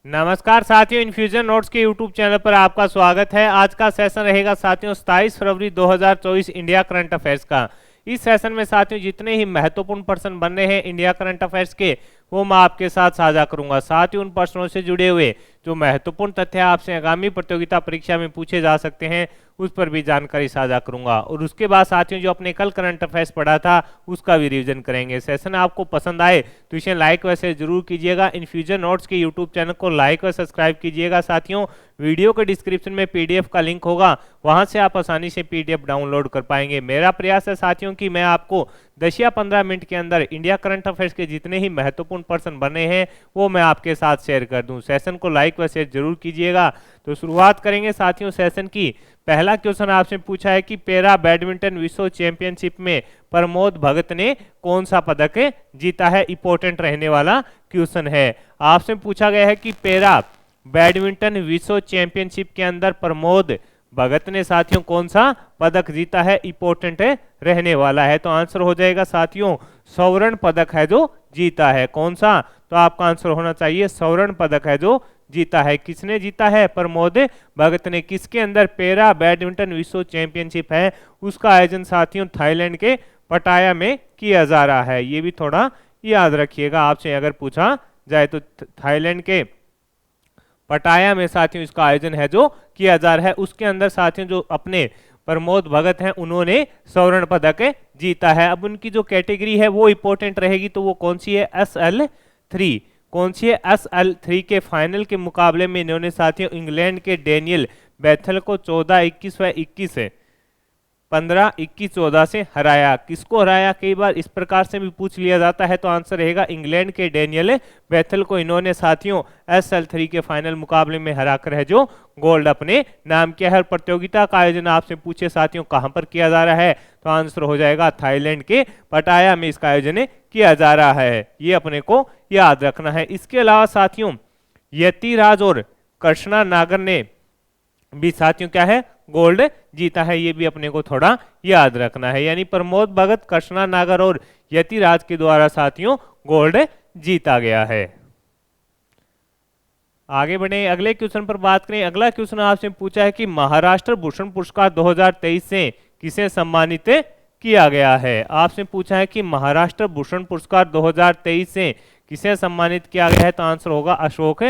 नमस्कार साथियों, infusion notes के यूट्यूब चैनल पर आपका स्वागत है। आज का सेशन रहेगा साथियों 27 फरवरी 2024 इंडिया करंट अफेयर्स का। इस सेशन में साथियों जितने ही महत्वपूर्ण प्रश्न बन रहे हैं इंडिया करंट अफेयर्स के, वो मैं आपके साथ साझा करूंगा। साथ ही उन प्रश्नों से जुड़े हुए जो महत्वपूर्ण तथ्य आपसे आगामी प्रतियोगिता परीक्षा में पूछे जा सकते हैं, उस पर भी जानकारी साझा करूंगा। और उसके बाद साथियों जो अपने कल करंट अफेयर्स पढ़ा था उसका भी रिवीजन करेंगे। सेशन आपको पसंद आए तो इसे लाइक व शेयर जरूर कीजिएगा। इन्फ्यूजन नोट्स के यूट्यूब चैनल को लाइक व सब्सक्राइब कीजिएगा। साथियों वीडियो के डिस्क्रिप्शन में पीडीएफ का लिंक होगा, वहां से आप आसानी से पीडीएफ डाउनलोड कर पाएंगे। मेरा प्रयास है साथियों कि मैं आपको 10 या 15 मिनट के अंदर इंडिया करंट अफेयर्स के जितने ही महत्वपूर्ण प्रश्न बने हैं वो मैं आपके साथ शेयर कर दूं। सेशन को लाइक व शेयर जरूर कीजिएगा। तो शुरुआत करेंगे साथियों सेशन की। पहला क्वेश्चन आपसे पूछा है कि पैरा बैडमिंटन विश्व चैंपियनशिप में प्रमोद भगत ने कौन सा पदक जीता है। इंपॉर्टेंट रहने वाला क्वेश्चन है। आपसे पूछा गया है कि पैरा बैडमिंटन विश्व चैंपियनशिप के अंदर प्रमोद भगत ने साथियों कौन सा पदक जीता है। इंपॉर्टेंट रहने वाला है। तो आंसर हो जाएगा साथियों स्वर्ण पदक है जो जीता है। कौन सा? तो आपका आंसर होना चाहिए स्वर्ण पदक है जो जीता है। किसने जीता है? प्रमोद भगत ने। किसके अंदर? पैरा बैडमिंटन विश्व चैंपियनशिप है, उसका आयोजन साथियों थाईलैंड के पटाया में किया जा रहा है। ये भी थोड़ा याद रखिएगा, आपसे अगर पूछा जाए तो थाईलैंड के पटाया में साथियों इसका आयोजन है जो किया जा रहा है। उसके अंदर साथियों जो अपने प्रमोद भगत हैं उन्होंने स्वर्ण पदक जीता है। अब उनकी जो कैटेगरी है वो इंपॉर्टेंट रहेगी, तो वो कौन सी है? SL3। कौन सी है? SL3 के फाइनल के मुकाबले में इन्होंने साथियों इंग्लैंड के डेनियल बेथल को 14-21 व 15-21-14 से हराया। किसको हराया? कई बार इस प्रकार से भी पूछ लिया जाता है, तो आंसर रहेगा इंग्लैंड के डेनियल बेथल को इन्होंने साथियों SL3 के फाइनल मुकाबले में हराकर है जो गोल्ड अपने नाम किया है। प्रतियोगिता का आयोजन आपसे पूछे साथियों कहां पर किया जा रहा है, तो आंसर हो जाएगा थाईलैंड के पटाया में इसका आयोजन किया जा रहा है। ये अपने को याद रखना है। इसके अलावा साथियों यतिराज और कृष्णा नागर ने भी साथियों क्या है? गोल्ड जीता है। ये भी अपने को थोड़ा याद रखना है। यानी प्रमोद भगत, कृष्णा नागर और यतिराज के द्वारा साथियों गोल्ड जीता गया है। आगे बढ़े अगले क्वेश्चन पर बात करें। अगला क्वेश्चन आपसे पूछा है कि महाराष्ट्र भूषण पुरस्कार 2023 से किसे सम्मानित किया गया है। आपसे पूछा है कि महाराष्ट्र भूषण पुरस्कार 2023 से किसे सम्मानित किया गया है, तो आंसर होगा अशोक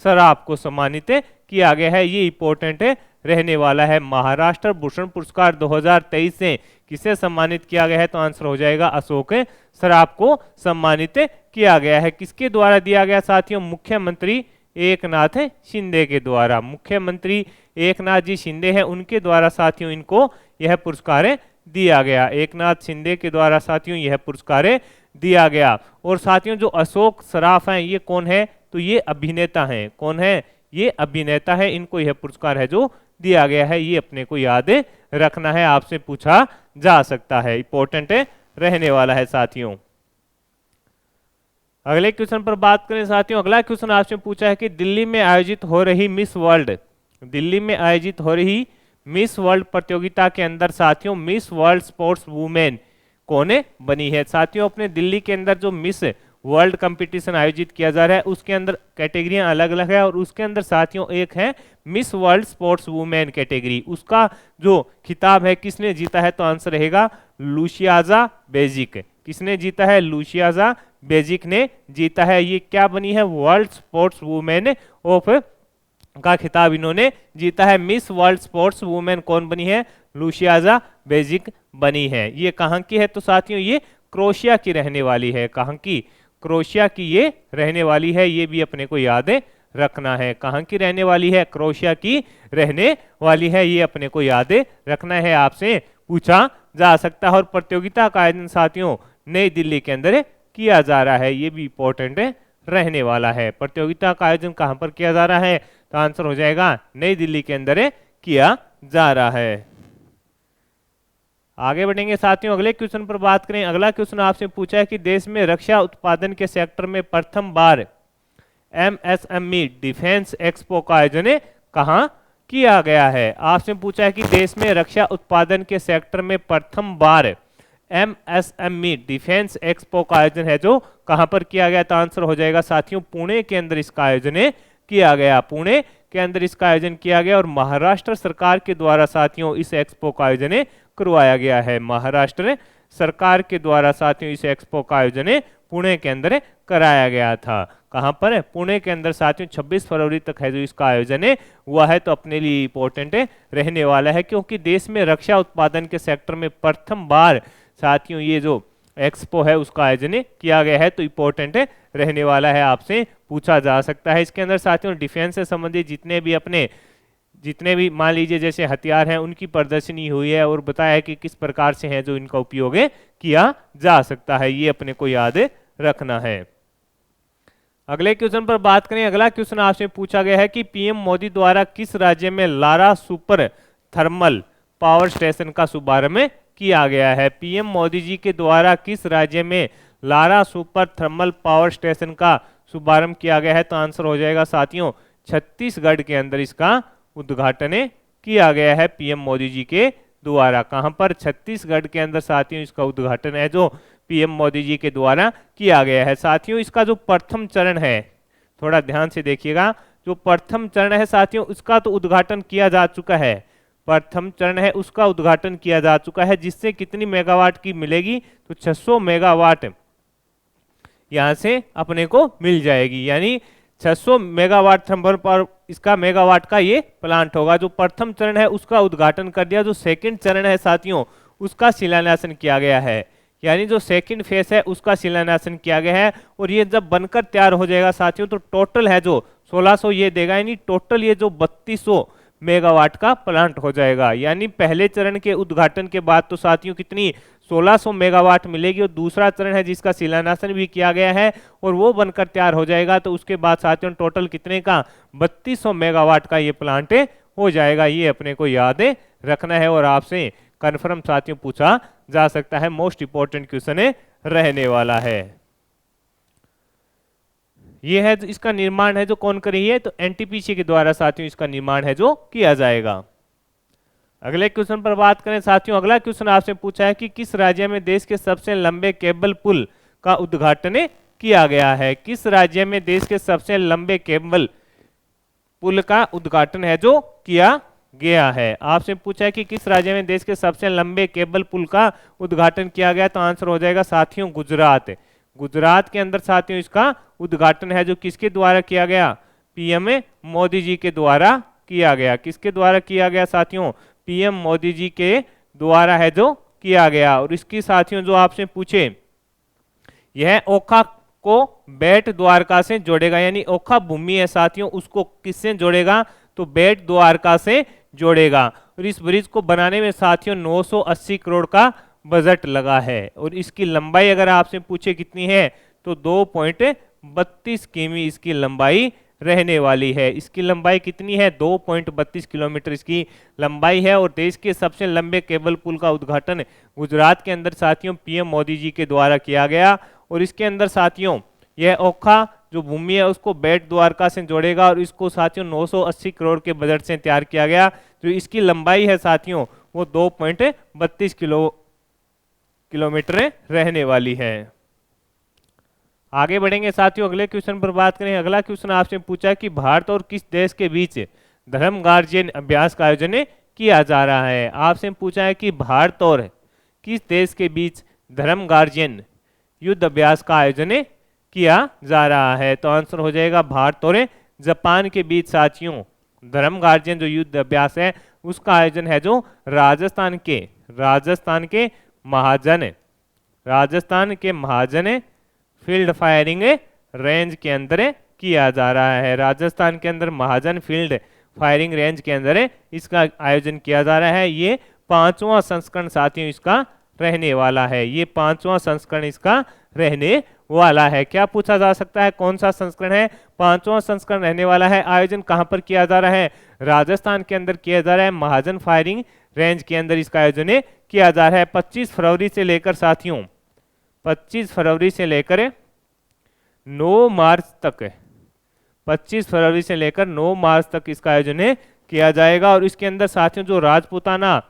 सराफ को सम्मानित किया गया है। ये इंपॉर्टेंट रहने वाला है। महाराष्ट्र भूषण पुरस्कार 2023 से किसे सम्मानित किया गया है, तो आंसर हो जाएगा अशोक सराफ को सम्मानित किया गया है। किसके द्वारा दिया गया साथियों? मुख्यमंत्री एकनाथ शिंदे के द्वारा। मुख्यमंत्री एकनाथ जी शिंदे हैं, उनके द्वारा साथियों इनको यह पुरस्कार दिया गया। एकनाथ शिंदे के द्वारा साथियों यह पुरस्कार दिया गया। और साथियों जो अशोक सराफ हैं ये कौन है? तो ये अभिनेता हैं। कौन है? ये अभिनेता है। इनको यह पुरस्कार है जो दिया गया है। ये अपने को याद रखना है, आपसे पूछा जा सकता है। इंपॉर्टेंट रहने वाला है साथियों। अगले क्वेश्चन पर बात करें साथियों। अगला क्वेश्चन आपसे पूछा है कि दिल्ली में आयोजित हो रही मिस वर्ल्ड, दिल्ली में आयोजित हो रही मिस वर्ल्ड प्रतियोगिता के अंदर साथियों मिस वर्ल्ड स्पोर्ट्स वुमेन कौन बनी है। साथियों अपने दिल्ली के अंदर जो मिस वर्ल्ड कंपटीशन आयोजित किया जा रहा है उसके अंदर कैटेगरियां अलग अलग है, और उसके अंदर साथियों एक है miss world sports women category. उसका जो खिताब है किसने जीता है, तो आंसर रहेगा लुशियाजा बेजिक। किसने जीता है? लुशियाजा बेजिक ने जीता है। ये क्या बनी है? वर्ल्ड स्पोर्ट्स वुमेन ऑफ का खिताब इन्होंने जीता है। मिस वर्ल्ड स्पोर्ट्स वुमेन कौन बनी है? लुशियाजा बेजिक बनी है। ये कहां की है? तो साथियों ये क्रोशिया की रहने वाली है। कहां की? क्रोशिया की ये रहने वाली है। ये भी अपने को याद रखना है। कहां की रहने वाली है? क्रोशिया की रहने वाली है। ये अपने को याद रखना है, आपसे पूछा जा सकता है। और प्रतियोगिता का आयोजन साथियों नई दिल्ली के अंदर किया जा रहा है। ये भी इंपॉर्टेंट रहने वाला है। प्रतियोगिता का आयोजन कहां पर किया जा रहा है, तो आंसर हो जाएगा नई दिल्ली के अंदर किया जा रहा है। आगे बढ़ेंगे साथियों अगले क्वेश्चन पर बात करें। अगला क्वेश्चन आपसे पूछा है कि देश में रक्षा उत्पादन के सेक्टर में प्रथम बार MSME डिफेंस एक्सपो का आयोजन कहां किया गया है। आपसे पूछा है कि देश में रक्षा उत्पादन के सेक्टर में प्रथम बार MSME डिफेंस एक्सपो का आयोजन है जो कहां पर किया गया, तो आंसर हो जाएगा साथियों पुणे के अंदर इसका आयोजन किया गया। पुणे के अंदर इसका आयोजन किया गया और महाराष्ट्र सरकार के द्वारा साथियों इस एक्सपो का आयोजन करवाया गया है। महाराष्ट्र सरकार के द्वारा साथियों इस एक्सपो का आयोजन पुणे के अंदर कराया गया था। कहां पर? पुणे के अंदर साथियों 26 फरवरी तक है जो इसका आयोजन हुआ है, तो अपने लिए इंपॉर्टेंट रहने वाला है, क्योंकि देश में रक्षा उत्पादन के सेक्टर में प्रथम बार साथियों ये जो एक्सपो है उसका आयोजन किया गया है, तो इंपॉर्टेंट रहने वाला है, आपसे पूछा जा सकता है। इसके अंदर साथियों डिफेंस से संबंधित जितने भी मान लीजिए जैसे हथियार हैं उनकी प्रदर्शनी हुई है और बताया है कि किस प्रकार से हैं जो इनका उपयोग किया जा सकता है, ये अपने को याद रखना है। अगले क्वेश्चन पर बात करें। अगला क्वेश्चन आपसे पूछा गया है कि पीएम मोदी द्वारा किस राज्य में Lara super thermal power station का शुभारंभ किया गया है? पीएम मोदी जी के द्वारा किस राज्य में Lara super thermal power station का शुभारंभ किया गया है? तो आंसर हो जाएगा साथियों छत्तीसगढ़ के अंदर इसका उद्घाटन किया गया है पीएम मोदी जी के द्वारा। कहां पर? छत्तीसगढ़ के अंदर साथियों इसका उद्घाटन है जो पीएम मोदी जी के द्वारा किया गया है। साथियों इसका जो प्रथम चरण है, थोड़ा ध्यान से देखिएगा, जो प्रथम चरण है साथियों उसका तो उद्घाटन किया जा चुका है, प्रथम चरण है उसका उद्घाटन किया जा चुका है, जिससे कितनी मेगावाट की मिलेगी? तो 600 मेगावाट यहां से अपने को मिल जाएगी, यानी 600 मेगावाट थर्मल पावर इसका मेगावाट का ये प्लांट होगा। जो प्रथम चरण है उसका उद्घाटन कर दिया, जो सेकंड चरण है साथियों उसका शिलान्यासन किया गया है, यानी जो सेकंड फेस है उसका शिलान्यासन किया गया है। और ये जब बनकर तैयार हो जाएगा साथियों तो टोटल है जो 1600 ये देगा, यानी टोटल ये जो 3200 मेगावाट का प्लांट हो जाएगा। यानी पहले चरण के उद्घाटन के बाद तो साथियों कितनी 1600 मेगावाट मिलेगी, और दूसरा चरण है जिसका शिलान्यासन भी किया गया है और वो बनकर तैयार हो जाएगा तो उसके बाद साथियों टोटल कितने का 3200 मेगावाट का ये प्लांट हो जाएगा। ये अपने को याद रखना है और आपसे कन्फर्म साथियों पूछा जा सकता है, मोस्ट इंपॉर्टेंट क्वेश्चन रहने वाला है। ये है इसका निर्माण है जो कौन कर रही है? तो एनटीपीसी के द्वारा साथियों इसका निर्माण है जो किया जाएगा। अगले क्वेश्चन पर बात करें साथियों। अगला क्वेश्चन आपसे पूछा है कि किस राज्य में देश के सबसे लंबे केबल पुल का उद्घाटन किया गया है? किस राज्य में देश के सबसे लंबे केबल पुल का उद्घाटन है जो किया गया है? आपसे पूछा है कि किस राज्य में देश के सबसे लंबे केबल पुल का उद्घाटन किया गया, तो आंसर हो जाएगा साथियों गुजरात। गुजरात के अंदर साथियों इसका उद्घाटन है जो किसके द्वारा किया गया? पीएम मोदी जी के द्वारा किया गया। किसके द्वारा किया गया साथियों? पीएम मोदी जी के द्वारा है जो किया गया। और इसकी साथियों जो आपसे पूछे, यह ओखा को बेट द्वारका से जोड़ेगा, यानी ओखा भूमि है साथियों उसको किससे जोड़ेगा? तो बेट द्वारका से जोड़ेगा। और इस ब्रिज को बनाने में साथियों 980 करोड़ का बजट लगा है। और इसकी लंबाई अगर आपसे पूछे कितनी है तो 2.32 किमी इसकी लंबाई रहने वाली है। इसकी लंबाई कितनी है? 2.32 किलोमीटर इसकी लंबाई है। और देश के सबसे लंबे केबल पुल का उद्घाटन गुजरात के अंदर साथियों पीएम मोदी जी के द्वारा किया गया। और इसके अंदर साथियों यह ओखा जो भूमि है उसको बेट द्वारका से जोड़ेगा और इसको साथियों 980 करोड़ के बजट से तैयार किया गया। जो इसकी लंबाई है साथियों वो 2.32 किलोमीटर रहने वाली है। आगे बढ़ेंगे साथियों, अगले क्वेश्चन पर बात करें। अगला क्वेश्चन आपसे पूछा कि भारत और किस देश के बीच धर्म गार्जियन अभ्यास का आयोजन किया जा रहा है? आपसे पूछा है कि भारत और किस देश के बीच धर्म गार्जियन युद्ध अभ्यास का आयोजन किया जा रहा है? तो आंसर हो जाएगा भारत और जापान के बीच साथियों धर्म गार्जियन जो युद्ध अभ्यास है उसका आयोजन है जो राजस्थान के महाजन फील्ड फायरिंग रेंज के अंदर किया जा रहा है। राजस्थान के अंदर महाजन फील्ड फायरिंग रेंज के अंदर इसका आयोजन किया जा रहा है। ये 5वां संस्करण साथियों इसका रहने वाला है। ये 5वां संस्करण इसका रहने वाला है। क्या पूछा जा सकता है कौन सा संस्करण है? 5वां संस्करण रहने वाला है। आयोजन कहां पर किया जा रहा है? राजस्थान के अंदर किया जा रहा है। महाजन फायरिंग रेंज के अंदर इसका आयोजन किया जा रहा है। 25 फरवरी से लेकर साथियों 25 फरवरी से लेकर 9 मार्च तक 25 फरवरी से लेकर 9 मार्च तक इसका आयोजन किया जाएगा। और इसके अंदर साथियों जो राजपूताना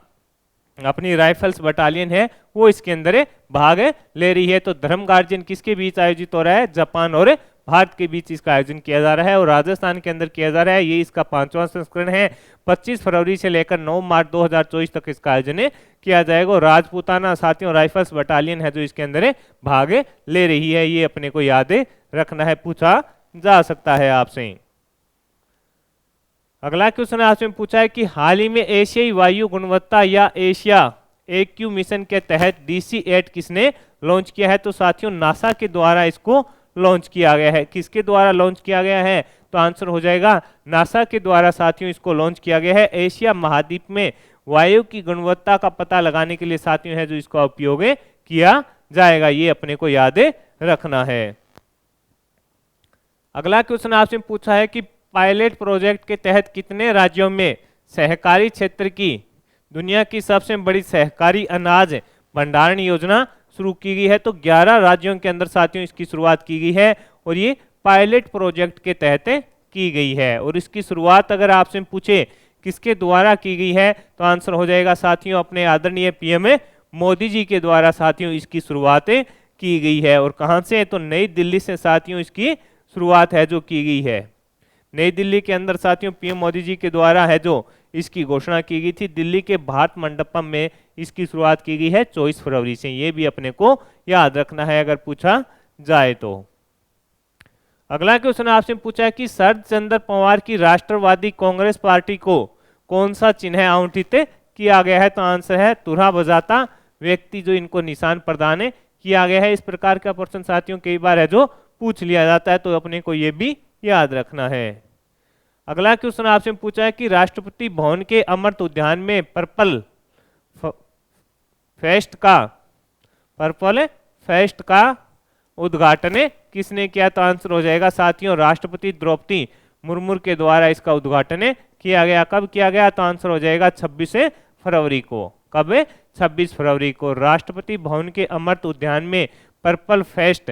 अपनी राइफल्स बटालियन है वो इसके अंदर भाग ले रही है। तो धर्म गार्जियन किसके बीच आयोजित हो रहा है? जापान और भारत के बीच इसका आयोजन किया जा रहा है और राजस्थान के अंदर किया जा रहा है। ये इसका 5वां संस्करण है। 25 फरवरी से लेकर 9 मार्च 2024 तक इसका आयोजन किया जाएगा। और राजपूताना साथियों राइफल्स बटालियन है जो इसके अंदर भाग ले रही है। ये अपने को याद रखना है, पूछा जा सकता है आपसे। अगला क्वेश्चन आपसे पूछा है कि हाल ही में एशियाई वायु गुणवत्ता या एशिया AQ मिशन के तहत DC-8 किसने लॉन्च किया है? तो साथियों नासा के द्वारा इसको लॉन्च किया गया है। किसके द्वारा लॉन्च किया गया है? तो आंसर हो जाएगा नासा के द्वारा साथियों इसको लॉन्च किया गया है। एशिया महाद्वीप में वायु की गुणवत्ता का पता लगाने के लिए साथियों है जो इसका उपयोग किया जाएगा। ये अपने को याद रखना है। अगला क्वेश्चन आपसे पूछा है कि पायलट प्रोजेक्ट के तहत कितने राज्यों में सहकारी क्षेत्र की दुनिया की सबसे बड़ी सहकारी अनाज भंडारण योजना शुरू की गई है? तो 11 राज्यों के अंदर साथियों इसकी शुरुआत की गई है और ये पायलट प्रोजेक्ट के तहत की गई है। और इसकी शुरुआत अगर आपसे पूछे किसके द्वारा की गई है तो आंसर हो जाएगा साथियों अपने आदरणीय PM मोदी जी के द्वारा साथियों इसकी शुरुआत की गई है। और कहां से? तो नई दिल्ली से साथियों इसकी शुरुआत है जो की गई है। नई दिल्ली के अंदर साथियों PM मोदी जी के द्वारा है जो इसकी घोषणा की गई थी। दिल्ली के भारत मंडपम में इसकी शुरुआत की गई है 24 फरवरी से। ये भी अपने को याद रखना है अगर पूछा जाए तो। अगला क्वेश्चन आपसे पूछा है कि शरद चंद्र पवार की राष्ट्रवादी कांग्रेस पार्टी को कौन सा चिन्ह आवंटित किया गया है? तो आंसर है तुरहा बजाता व्यक्ति जो इनको निशान प्रदान किया गया है। इस प्रकार का प्रश्न साथियों कई बार है जो पूछ लिया जाता है तो अपने को ये भी याद रखना है। अगला क्वेश्चन आपसे पूछा है कि राष्ट्रपति भवन के अमृत उद्यान में पर्पल फेस्ट का उद्घाटन किसने किया? तो आंसर हो जाएगा साथियों राष्ट्रपति द्रौपदी मुर्मू के द्वारा इसका उद्घाटन किया गया। कब किया गया? तो आंसर हो जाएगा 26 फरवरी को। कब? 26 फरवरी को राष्ट्रपति भवन के अमृत उद्यान में पर्पल फेस्ट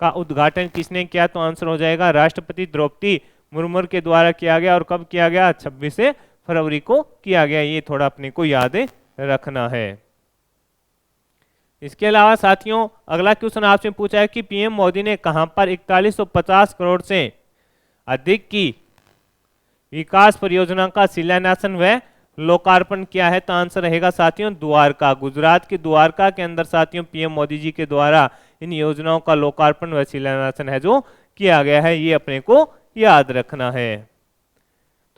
का उद्घाटन किसने किया? तो आंसर हो जाएगा राष्ट्रपति द्रौपदी मुर्मू के द्वारा किया गया। और कब किया गया? 26 फरवरी को किया गया। ये थोड़ा अपने को याद रखना है। इसके अलावा साथियों अगला क्वेश्चन आपसे पूछा है कि PM मोदी ने कहां पर 4150 करोड़ से अधिक की विकास परियोजना का शिलान्यास व लोकार्पण किया है? तो आंसर रहेगा साथियों द्वारका। गुजरात के द्वारका के अंदर साथियों PM मोदी जी के द्वारा इन योजनाओं का लोकार्पण व शिलान्यास है जो किया गया है। ये अपने को याद रखना है।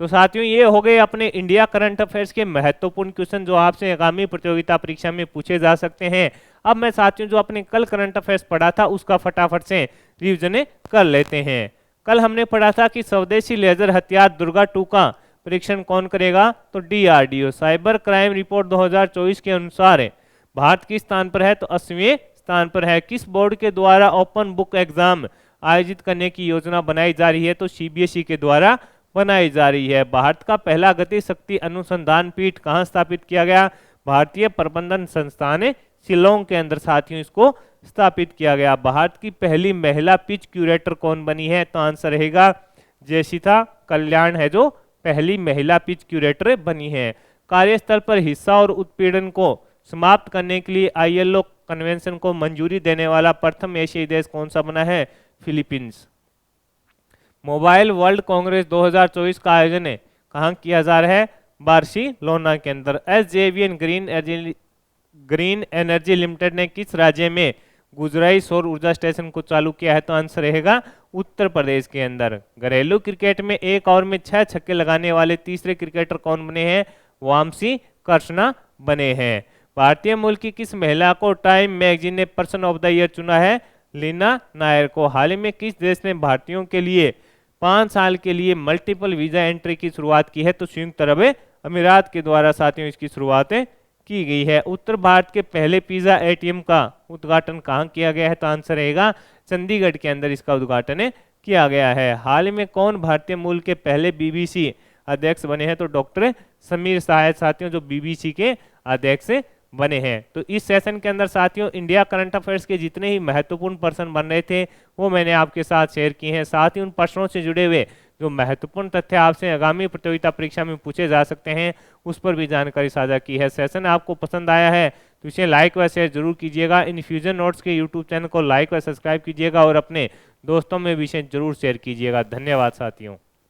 तो साथियों ये हो गए अपने इंडिया करंट अफेयर्स के महत्वपूर्ण क्वेश्चन जो आपसे आगामी प्रतियोगिता परीक्षा में पूछे जा सकते हैं। अब मैं साथियों जो अपने कल करंट अफेयर्स पढ़ा था उसका फटाफट से रिवीजन कर लेते हैं। कल हमने पढ़ा था कि स्वदेशी लेजर हथियार दुर्गा 2 का परीक्षण कौन करेगा? तो DRDO। साइबर क्राइम रिपोर्ट 2024 के अनुसार भारत किस स्थान पर है? तो 80वें स्थान पर है। किस बोर्ड के द्वारा ओपन बुक एग्जाम आयोजित करने की योजना बनाई जा रही है? तो CBSE के द्वारा बनाई जा रही है। भारत का पहला गति शक्ति अनुसंधान पीठ कहाँ स्थापित किया गया? भारतीय प्रबंधन संस्थान शिलोंग के अंदर साथियों इसको स्थापित किया गया। भारत की पहली महिला पिच क्यूरेटर कौन बनी है? तो आंसर रहेगा जेसिता कल्याण है जो पहली महिला पिच क्यूरेटर बनी है। कार्यस्थल पर हिंसा और उत्पीड़न को समाप्त करने के लिए ILO कन्वेंशन को मंजूरी देने वाला प्रथम एशियाई देश कौन सा बना है? फिलीपींस। मोबाइल वर्ल्ड कांग्रेस 2024 का आयोजन कहाँ किया जा रहा है? बार्सिलोना के अंदर। SJVN ग्रीन एनर्जी लिमिटेड ने किस राज्य में गुजराई सौर ऊर्जा स्टेशन को चालू किया है? तो आंसर रहेगा उत्तर प्रदेश के अंदर। घरेलू क्रिकेट में एक ओवर में 6 छक्के लगाने वाले तीसरे क्रिकेटर कौन बने हैं? वामसी कृष्णा बने हैं। भारतीय मूल की किस महिला को टाइम मैगजीन ने पर्सन ऑफ द ईयर चुना है? लीना नायर को। हाल ही में किस देश ने भारतीयों के लिए 5 साल के लिए मल्टीपल वीजा एंट्री की शुरुआत की है? तो संयुक्त अरब अमीरात के द्वारा साथियों इसकी शुरुआत की गई है। उत्तर भारत के पहले पिज्जा ATM का उद्घाटन कहाँ किया गया है? तो आंसर रहेगा चंडीगढ़ के अंदर इसका उद्घाटन किया गया है। हाल में कौन भारतीय मूल के पहले BBC अध्यक्ष बने हैं? तो डॉक्टर समीर शाह साथियों जो BBC के अध्यक्ष बने हैं। तो इस सेशन के अंदर साथियों इंडिया करंट अफेयर्स के जितने ही महत्वपूर्ण प्रश्न बन रहे थे वो मैंने आपके साथ शेयर किए हैं। साथ ही उन प्रश्नों से जुड़े हुए जो महत्वपूर्ण तथ्य आपसे आगामी प्रतियोगिता परीक्षा में पूछे जा सकते हैं उस पर भी जानकारी साझा की है। सेशन आपको पसंद आया है तो इसे लाइक व शेयर जरूर कीजिएगा। इन्फ्यूजन नोट्स के यूट्यूब चैनल को लाइक व सब्सक्राइब कीजिएगा और अपने दोस्तों में भी इसे जरूर शेयर कीजिएगा। धन्यवाद साथियों।